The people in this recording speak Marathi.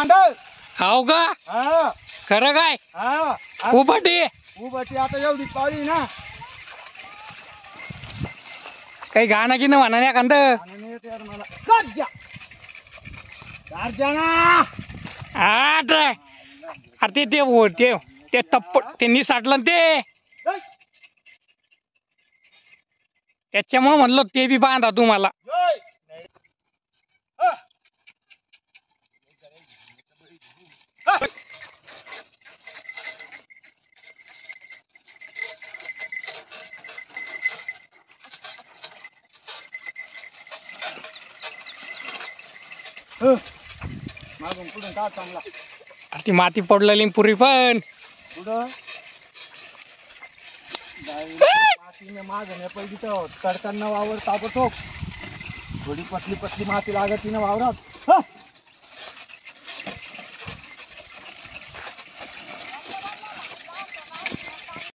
तांडळ हाव का हा खरं काय हा उभाटी उभटी आता एवढी पाळी ना काही गाणं की म्हणा नाही एखाद आणि नाही येत यार मला गारजा गारजा ना अरे ते तप्प ते निसाटलं ते ऐ, त्याच्यामुळे म्हणलो ते बी बांधा तुम्हाला ऐ. हा. हा. मागून पुढून का चांगला अरे ती माती पडलेली पुरी पण पुढं मातीने मागं पहिली तर कडताना वावर ताबडतोब थोडी पतली पतली माती लागत ना वावरात